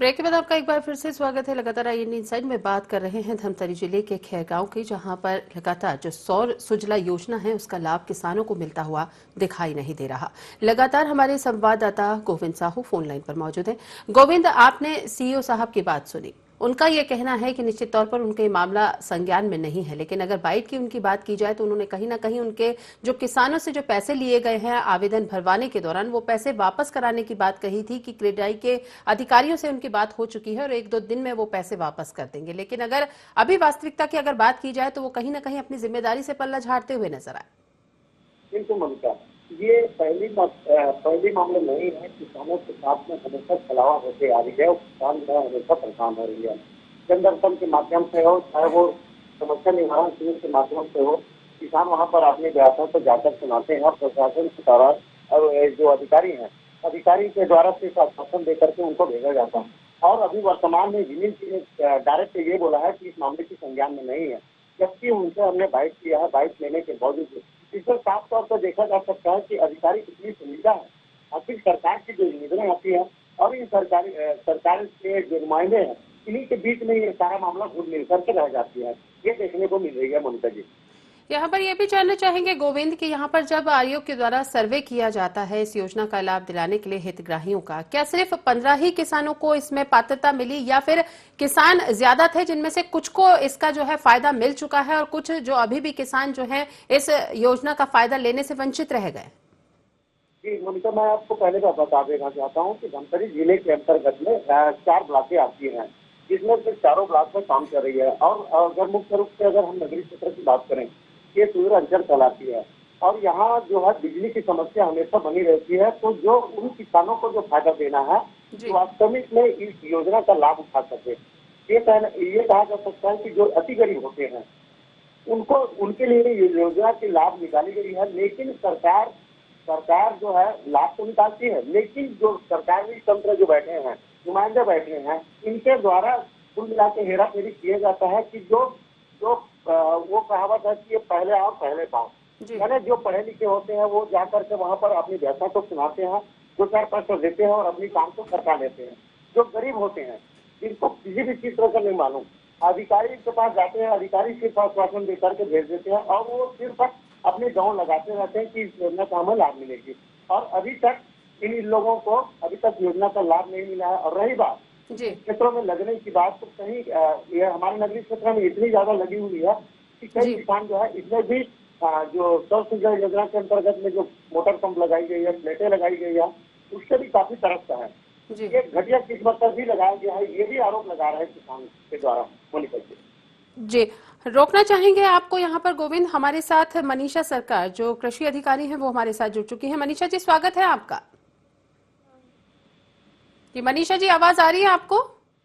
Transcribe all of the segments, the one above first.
Break के बाद आपका एक बार फिर से स्वागत है। लगातार इंडियन इनसाइड में बात कर रहे हैं धमतरी जिले के खैरगांव की, जहां पर लगातार जो सौर सुजला योजना है उसका लाभ किसानों को मिलता हुआ दिखाई नहीं दे रहा। लगातार हमारे संवाददाता गोविंद साहू फोन लाइन पर मौजूद हैं। गोविंद, आपने सीईओ साहब की बात सुनी। उनका यह कहना है कि निश्चित तौर पर उनका मामला संज्ञान में नहीं है, लेकिन अगर बाइट की उनकी बात की जाए तो उन्होंने कहीं ना कहीं उनके जो किसानों से जो पैसे लिए गए हैं आवेदन भरवाने के दौरान, वो पैसे वापस कराने की बात कही थी कि क्रेडाई के अधिकारियों से उनकी बात हो चुकी है और 1-2 दिन में वो पैसे वापस कर देंगे। लेकिन अगर अभी वास्तविकता की अगर बात की जाए तो वो कहीं ना कहीं अपनी जिम्मेदारी से पल्ला झाड़ते हुए नजर आए। बिल्कुल ममता, ये पहली मामले नहीं है। किसानों के साथ में हमेशा छलावा होते आ रही है और किसान जो है हमेशा परेशान हो रही है। जन दर्शन के माध्यम से हो, चाहे वो समस्या निवारण शिविर के माध्यम से हो, किसान वहाँ पर अपनी व्यवस्था को जाकर सुनाते हैं। प्रशासन के द्वारा और जो अधिकारी के द्वारा सिर्फ आश्वासन देकर के उनको भेजा जाता है। और अभी वर्तमान में यूनियन ने डायरेक्ट ये बोला है कि इस मामले की संज्ञान में नहीं है, जबकि उनसे हमने बाइट किया है। बाइट लेने के बावजूद इसमें साफ तौर पर देखा जा सकता है कि अधिकारी कितनी संजीदा है। आखिर सरकार की जो योजना आती है और इन सरकार के जो नुमाइंदे हैं, इन्हीं के बीच में ये सारा मामला घुल मिल करके रह जाती है। ये देखने को मिल रही है ममता जी। यहाँ पर यह भी जानना चाहेंगे गोविंद कि यहाँ पर जब आयोग के द्वारा सर्वे किया जाता है इस योजना का लाभ दिलाने के लिए हितग्राहियों का, क्या सिर्फ 15 ही किसानों को इसमें पात्रता मिली या फिर किसान ज्यादा थे जिनमें से कुछ को इसका जो है फायदा मिल चुका है और कुछ जो अभी भी किसान जो है इस योजना का फायदा लेने से वंचित रह गए? जी ममता, मैं आपको पहले का बता देना चाहता हूँ कि धमतरी जिले के अंतर्गत में 4 ब्लॉकें आती हैं, जिसमें से चारों ब्लॉक में काम कर रही है। और अगर मुख्य रूप से अगर हम नगरीय क्षेत्र की बात करें, ये सूर्य अंचल कहलाती है और यहाँ जो है बिजली की समस्या हमेशा बनी रहती है। तो जो उन किसानों को जो फायदा देना है जो वास्तविक में इस योजना का लाभ उठा सके, ये कहा जा सकता है कि जो अति गरीब होते हैं उनको, उनके लिए ये योजना की लाभ निकाली गई है। लेकिन सरकार जो है लाभ तो निकालती है, लेकिन जो सरकारी तंत्र जो बैठे हैं, नुमाइंदे बैठे हैं, इनके द्वारा कुल मिला के हेरा फेरी किया जाता है कि जो वो कहावत है कि ये पहले आओ पहले पाओ। यानी जो पढ़े लिखे होते हैं वो जाकर के वहाँ पर अपनी व्यवस्था को सुनाते हैं, 2-4 पैसे देते हैं और अपनी काम को करता लेते हैं। जो गरीब होते हैं, जिनको किसी भी चीज का नहीं मालूम, अधिकारी के पास जाते हैं, अधिकारी सिर्फ आश्वासन देकर के भेज देते हैं और वो सिर्फ अपने गाँव लगाते रहते हैं कि इस योजना का हमें लाभ मिलेगी। और अभी तक इन लोगों को अभी तक योजना का लाभ नहीं मिला है। और रही बात क्षेत्रों में लगने की बात, तो कहीं ये हमारे नगरीय क्षेत्र में इतनी ज्यादा लगी हुई है कि कई किसान जो है इसमें भी जो सौर सुजला योजना के अंतर्गत में जो मोटर पंप लगाई गई है, प्लेटें लगाई गई है, उससे भी काफी तरसता है। ये घटिया किस्मत पर भी लगाया गया है, ये भी आरोप लगा रहे हैं किसान के द्वारा। मोनिका जी, रोकना चाहेंगे आपको यहाँ पर गोविंद। हमारे साथ मनीषा सरकार जो कृषि अधिकारी हैं वो हमारे साथ जुड़ चुकी हैं। मनीषा जी, स्वागत है आपका। जी मनीषा जी, आवाज आ रही है आपको?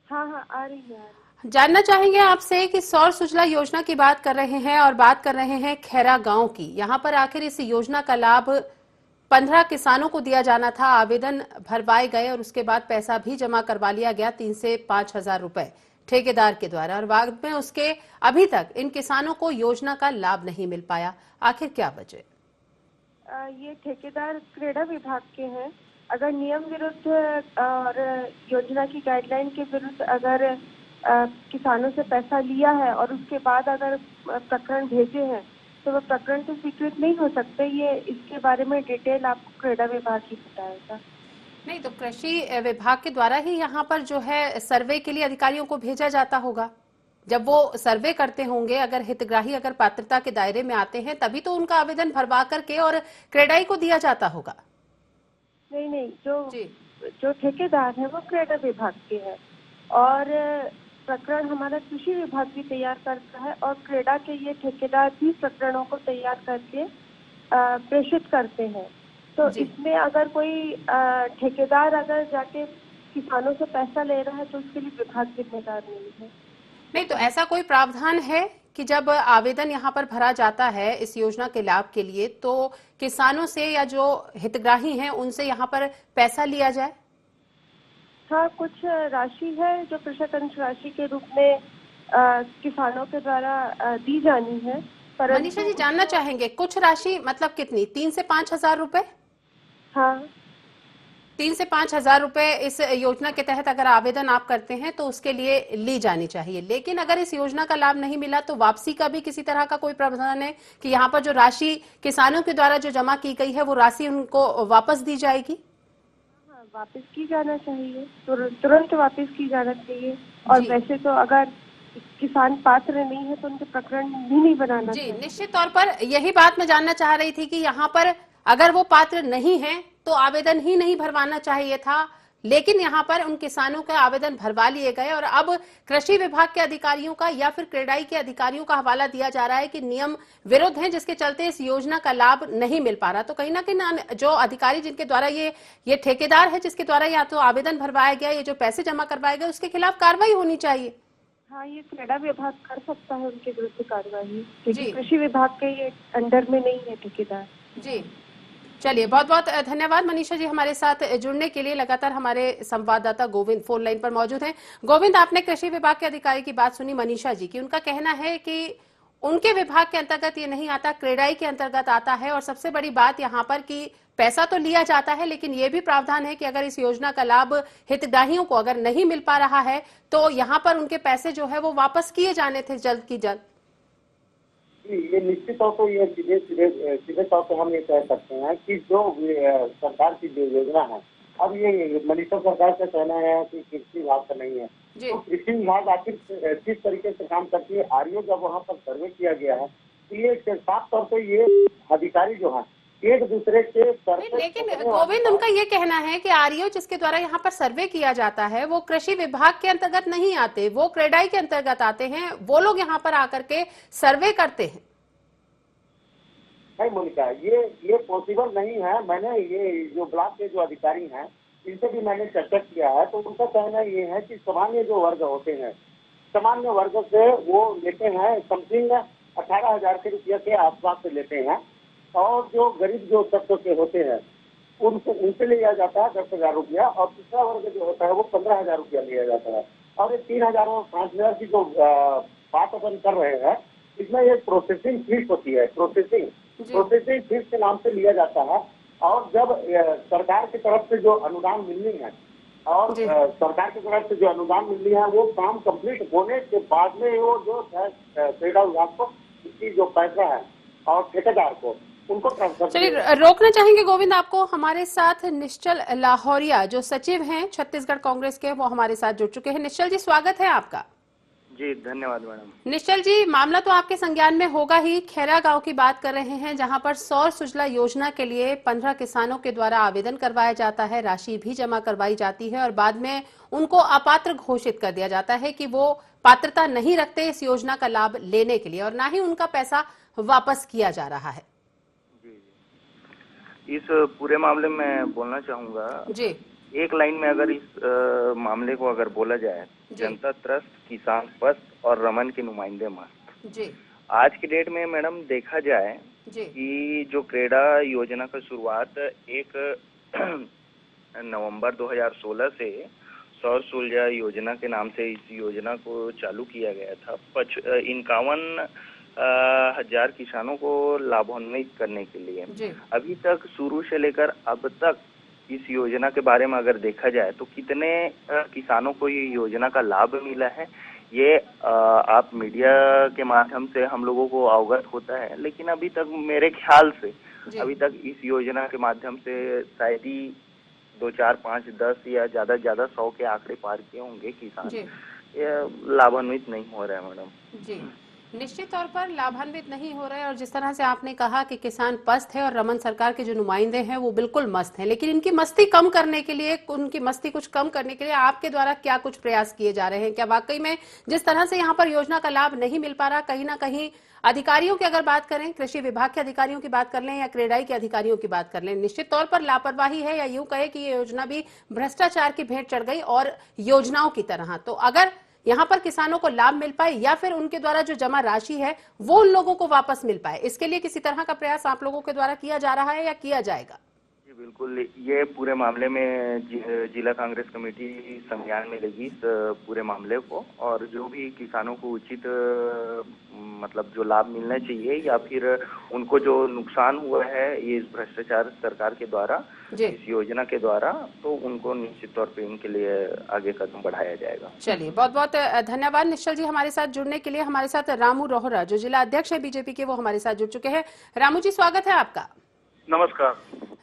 हाँ आ रही है। जानना चाहेंगे आपसे कि सौर सुजला योजना की बात कर रहे हैं और बात कर रहे हैं खैरा गांव की। यहाँ पर आखिर इस योजना का लाभ 15 किसानों को दिया जाना था, आवेदन भरवाए गए और उसके बाद पैसा भी जमा करवा लिया गया 3 से 5 हजार रुपए ठेकेदार के द्वारा, और बाद में उसके अभी तक इन किसानों को योजना का लाभ नहीं मिल पाया। आखिर क्या वजह? ये ठेकेदार क्रेडा विभाग के हैं। अगर नियम विरुद्ध और योजना की गाइडलाइन के विरुद्ध अगर किसानों से पैसा लिया है और उसके बाद अगर प्रकरण भेजे हैं तो वह प्रकरण तो स्वीकृत नहीं हो सकते। ये इसके बारे में डिटेल आपको क्रेडा विभाग ही बताएगा। नहीं तो कृषि विभाग के द्वारा ही यहाँ पर जो है सर्वे के लिए अधिकारियों को भेजा जाता होगा। जब वो सर्वे करते होंगे, अगर हितग्राही अगर पात्रता के दायरे में आते हैं तभी तो उनका आवेदन भरवा करके और क्रेडाई को दिया जाता होगा। नहीं, जो ठेकेदार है वो क्रेडा विभाग के है और प्रकरण हमारा कृषि विभाग भी तैयार करता है और क्रेडा के ये ठेकेदार भी प्रकरणों को तैयार करके प्रेषित करते हैं। तो इसमें अगर कोई ठेकेदार अगर जाके किसानों से पैसा ले रहा है तो उसके लिए विभाग जिम्मेदार नहीं है। नहीं तो ऐसा कोई प्रावधान है कि जब आवेदन यहाँ पर भरा जाता है इस योजना के लाभ के लिए तो किसानों से या जो हितग्राही हैं उनसे यहाँ पर पैसा लिया जाए? हाँ, कुछ राशि है जो कृषक अंश राशि के रूप में किसानों के द्वारा दी जानी है। मनीषा जी, जानना चाहेंगे कुछ राशि मतलब कितनी? 3 से 5 हजार रुपए? हाँ। 3 से 5 हजार रुपए इस योजना के तहत अगर आवेदन आप करते हैं तो उसके लिए ली जानी चाहिए, लेकिन अगर इस योजना का लाभ नहीं मिला तो वापसी का भी किसी तरह का कोई प्रावधान है कि यहाँ पर जो राशि किसानों के द्वारा जो जमा की गई है वो राशि उनको वापस दी जाएगी? हाँ, वापस की जाना चाहिए, तुरंत वापस की जाना चाहिए। और वैसे तो अगर किसान पात्र नहीं है तो उनके प्रकरण भी नहीं बनाना जी, चाहिए। निश्चित तौर पर यही बात मैं जानना चाह रही थी कि यहाँ पर अगर वो पात्र नहीं है तो आवेदन ही नहीं भरवाना चाहिए था, लेकिन यहाँ पर उन किसानों के आवेदन भरवा लिए गए और अब कृषि विभाग के अधिकारियों का या फिर क्रेडाई के अधिकारियों का हवाला दिया जा रहा है कि नियम विरुद्ध है, जिसके चलते इस योजना का लाभ नहीं मिल पा रहा। तो कहीं ना कहीं जो अधिकारी जिनके द्वारा ये ठेकेदार है जिसके द्वारा या तो आवेदन भरवाया गया, ये जो पैसे जमा करवाए गए, उसके खिलाफ कार्रवाई होनी चाहिए। हाँ, ये क्रेडा विभाग कर सकता है उनके विरुद्ध कार्रवाई, क्योंकि कृषि विभाग के ये अंडर में नहीं है ठेकेदार। जी, चलिए, बहुत बहुत धन्यवाद मनीषा जी हमारे साथ जुड़ने के लिए। लगातार हमारे संवाददाता गोविंद फोन लाइन पर मौजूद हैं। गोविंद, आपने कृषि विभाग के अधिकारी की बात सुनी मनीषा जी की। उनका कहना है कि उनके विभाग के अंतर्गत ये नहीं आता, क्रेडाई के अंतर्गत आता है। और सबसे बड़ी बात यहाँ पर कि पैसा तो लिया जाता है, लेकिन ये भी प्रावधान है कि अगर इस योजना का लाभ हितग्राहियों को अगर नहीं मिल पा रहा है तो यहाँ पर उनके पैसे जो है वो वापस किए जाने थे जल्द की जल्द। ये निश्चित तौर पर ये सीधे तौर पर हम ये कह सकते हैं कि जो सरकार की जो योजना है, अब ये मनीषा सरकार का कहना है कि कृषि विभाग का नहीं है, तो कृषि विभाग आखिर किस तरीके से काम करती है? आरईओ जब वहाँ पर सर्वे किया गया है तो ये साफ तौर पर ये अधिकारी जो है एक दूसरे के लेकिन गोविंद, उनका ये कहना है कि आरईओ जिसके द्वारा यहाँ पर सर्वे किया जाता है वो कृषि विभाग के अंतर्गत नहीं आते, वो क्रेडाई के अंतर्गत आते हैं। वो लोग यहाँ पर आकर के सर्वे करते हैं। नहीं मोनिका, ये पॉसिबल नहीं है। मैंने ये जो ब्लॉक के जो अधिकारी हैं इनसे भी मैंने चर्चा किया है, तो उनका कहना ये है कि सामान्य जो वर्ग होते हैं, सामान्य वर्ग से वो लेते हैं समथिंग 18,000 के रुपया के आसपास से लेते हैं, और जो गरीब जो तबके के होते हैं उनसे लिया जाता है 10,000 रुपया, और दूसरा वर्ग जो होता है वो 15,000 रुपया लिया जाता है। और ये 3,000 और 5,000 की जो बात अपन कर रहे हैं, इसमें एक प्रोसेसिंग फीस होती है, प्रोसेसिंग फीस के नाम से लिया जाता है। और जब सरकार की तरफ से जो अनुदान मिलनी है और सरकार की तरफ से जो अनुदान मिलनी है वो काम कंप्लीट होने के बाद में वो जो है क्रेडा विभाग को इसकी जो पैसा है और ठेकेदार को उनको ट्रांसफर। चलिए, रोकना चाहेंगे गोविंद आपको। हमारे साथ निश्चल लाहौरिया जो सचिव हैं छत्तीसगढ़ कांग्रेस के, वो हमारे साथ जुड़ चुके हैं। निश्चल जी, स्वागत है आपका। जी धन्यवाद मैडम। निश्चल जी, मामला तो आपके संज्ञान में होगा ही। खैरा गांव की बात कर रहे हैं जहां पर सौर सुजला योजना के लिए 15 किसानों के द्वारा आवेदन करवाया जाता है, राशि भी जमा करवाई जाती है और बाद में उनको अपात्र घोषित कर दिया जाता है कि वो पात्रता नहीं रखते इस योजना का लाभ लेने के लिए, और ना ही उनका पैसा वापस किया जा रहा है। इस पूरे मामले में बोलना चाहूंगा जी, एक लाइन में अगर इस मामले को अगर बोला जाए, जनता त्रस्त, किसान पस्त और रमन के नुमाइंदे मस्त। जी, आज की डेट में मैडम देखा जाए कि जो क्रेडा योजना का शुरुआत 1 नवंबर 2016 से सौर सुलझा योजना के नाम से इस योजना को चालू किया गया था। 51,000 किसानों को लाभान्वित करने के लिए अभी तक शुरू से लेकर अब तक इस योजना के बारे में अगर देखा जाए तो कितने किसानों को ये योजना का लाभ मिला है, ये आप मीडिया के माध्यम से हम लोगों को अवगत होता है। लेकिन अभी तक मेरे ख्याल से अभी तक इस योजना के माध्यम से शायद ही 2, 4, 5, 10 या ज्यादा 100 के आंकड़े पार किए होंगे किसान। ये लाभान्वित नहीं हो रहा है मैडम। जी, निश्चित तौर पर लाभान्वित नहीं हो रहे। और जिस तरह से आपने कहा कि किसान पस्त है और रमन सरकार के जो नुमाइंदे हैं वो बिल्कुल मस्त हैं, लेकिन इनकी मस्ती कम करने के लिए, उनकी मस्ती कुछ कम करने के लिए आपके द्वारा क्या कुछ प्रयास किए जा रहे हैं? क्या वाकई में जिस तरह से यहाँ पर योजना का लाभ नहीं मिल पा रहा, कहीं ना कहीं अधिकारियों की अगर बात करें, कृषि विभाग के अधिकारियों की बात कर लें या क्रेडाई के अधिकारियों की बात कर लें, निश्चित तौर पर लापरवाही है, या यूं कहे कि ये योजना भी भ्रष्टाचार की भेंट चढ़ गई और योजनाओं की तरह। तो अगर यहाँ पर किसानों को लाभ मिल पाए या फिर उनके द्वारा जो जमा राशि है वो उन लोगों को वापस मिल पाए, इसके लिए किसी तरह का प्रयास आप लोगों के द्वारा किया जा रहा है या किया जाएगा? जी बिल्कुल, ये पूरे मामले में जिला कांग्रेस कमेटी संज्ञान में लेगी इस पूरे मामले को, और जो भी किसानों को उचित मतलब जो लाभ मिलना चाहिए, या फिर उनको जो नुकसान हुआ है ये इस भ्रष्टाचार सरकार के द्वारा, इस योजना के द्वारा, तो उनको निश्चित तौर पे इनके लिए आगे कदम बढ़ाया जाएगा। चलिए, बहुत बहुत धन्यवाद निश्चल जी हमारे साथ जुड़ने के लिए। हमारे साथ रामू रोहरा जो जिला अध्यक्ष है बीजेपी के, वो हमारे साथ जुड़ चुके हैं। रामू जी, स्वागत है आपका। नमस्कार।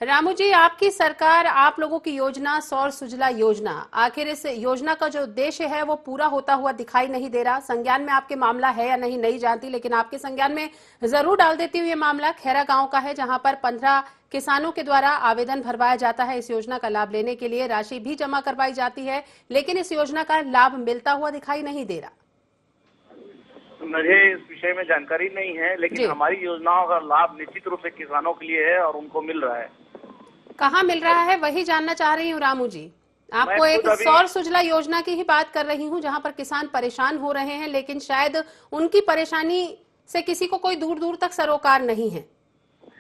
रामू जी, आपकी सरकार, आप लोगों की योजना सौर सुजला योजना, आखिर इस योजना का जो उद्देश्य है वो पूरा होता हुआ दिखाई नहीं दे रहा। संज्ञान में आपके मामला है या नहीं जानती, लेकिन आपके संज्ञान में जरूर डाल देती हूँ। ये मामला खैरा गांव का है, जहां पर 15 किसानों के द्वारा आवेदन भरवाया जाता है इस योजना का लाभ लेने के लिए। राशि भी जमा करवाई जाती है, लेकिन इस योजना का लाभ मिलता हुआ दिखाई नहीं दे रहा। मुझे इस विषय में जानकारी नहीं है, लेकिन हमारी योजनाओं का लाभ निश्चित रूप से किसानों के लिए है और उनको मिल रहा है। कहाँ मिल रहा है वही जानना चाह रही हूँ रामू जी। आपको एक सौर सुजला योजना की ही बात कर रही हूँ, जहाँ पर किसान परेशान हो रहे हैं, लेकिन शायद उनकी परेशानी से किसी को कोई दूर दूर तक सरोकार नहीं है।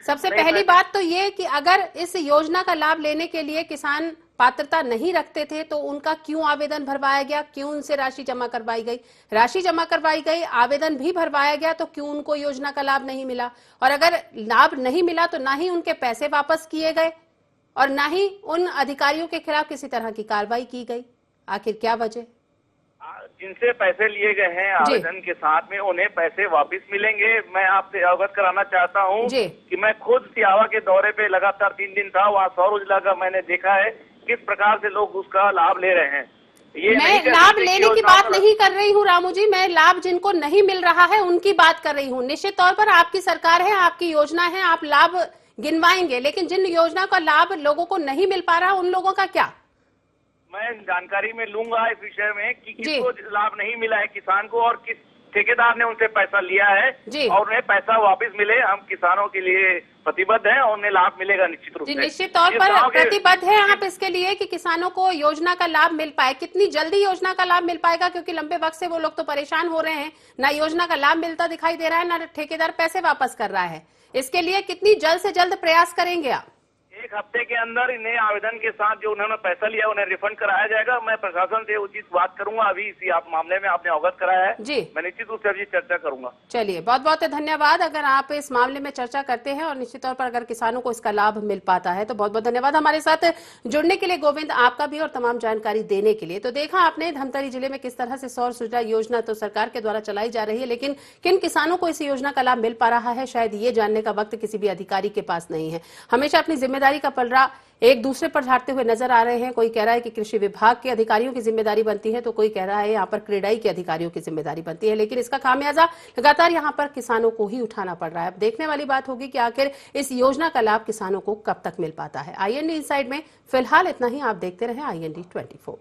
सबसे पहली बात तो ये कि अगर इस योजना का लाभ लेने के लिए किसान पात्रता नहीं रखते थे तो उनका क्यों आवेदन भरवाया गया, क्यों उनसे राशि जमा करवाई गई? राशि जमा करवाई गई, आवेदन भी भरवाया गया, तो क्यों उनको योजना का लाभ नहीं मिला? और अगर लाभ नहीं मिला तो ना ही उनके पैसे वापस किए गए और ना ही उन अधिकारियों के खिलाफ किसी तरह की कार्रवाई की गई। आखिर क्या वजह? जिनसे पैसे लिए गए हैं आवेदन के साथ में, उन्हें पैसे वापस मिलेंगे। मैं आपसे अवगत कराना चाहता हूं कि मैं खुद सियावा के दौरे पे लगातार 3 दिन था। वहाँ सौर ऊर्जा का मैंने देखा है किस प्रकार से लोग उसका लाभ ले रहे हैं। ये मैं लाभ लेने की बात नहीं कर रही हूँ रामू जी, मैं लाभ जिनको नहीं मिल रहा है उनकी बात कर रही हूँ। निश्चित तौर पर आपकी सरकार है, आपकी योजना है, आप लाभ गिनवाएंगे, लेकिन जिन योजना का लाभ लोगों को नहीं मिल पा रहा, उन लोगों का क्या? मैं जानकारी में लूंगा इस विषय में कि किसको लाभ नहीं मिला है किसान को, और किस ठेकेदार ने उनसे पैसा लिया है और उन्हें पैसा वापस मिले। हम किसानों के लिए प्रतिबद्ध हैं और उन्हें लाभ मिलेगा निश्चित रूप से। निश्चित तौर पर प्रतिबद्ध है आप इसके लिए कि किसानों को योजना का लाभ मिल पाए। कितनी जल्दी योजना का लाभ मिल पाएगा, क्योंकि लंबे वक्त से वो लोग तो परेशान हो रहे हैं, ना योजना का लाभ मिलता दिखाई दे रहा है, ना ठेकेदार पैसे वापस कर रहा है। इसके लिए कितनी जल्द से जल्द प्रयास करेंगे आप? 1 हफ्ते के अंदर इन्हें आवेदन के साथ जो उन्होंने पैसा लिया उन्हें रिफंड कराया जाएगा। मैं प्रशासन से उचित बात करूंगा। अभी इसी आप मामले में आपने अवगत कराया है जी, मैं निश्चित रूप से अभी चर्चा करूंगा। चलिए, बहुत बहुत धन्यवाद। अगर आप इस मामले में चर्चा करते हैं और निश्चित तौर पर अगर किसानों को इसका लाभ मिल पाता है तो बहुत बहुत धन्यवाद हमारे साथ जुड़ने के लिए, गोविंद, आपका भी, और तमाम जानकारी देने के लिए। तो देखा आपने धमतरी जिले में किस तरह से सौर सुजला योजना तो सरकार के द्वारा चलाई जा रही है, लेकिन किन किसानों को इस योजना का लाभ मिल पा रहा है, शायद ये जानने का वक्त किसी भी अधिकारी के पास नहीं है। हमेशा अपनी जिम्मेदारी का पलड़ा एक दूसरे पर झाड़ते हुए नजर आ रहे हैं। कोई कह रहा है कि कृषि विभाग के अधिकारियों की जिम्मेदारी बनती है, तो कोई कह रहा है यहाँ पर क्रेडाई के अधिकारियों की जिम्मेदारी बनती है, लेकिन इसका खामियाजा लगातार यहाँ पर किसानों को ही उठाना पड़ रहा है। अब देखने वाली बात होगी कि आखिर इस योजना का लाभ किसानों को कब तक मिल पाता है। IND इनसाइड में फिलहाल इतना ही। आप देखते रहे IND 24।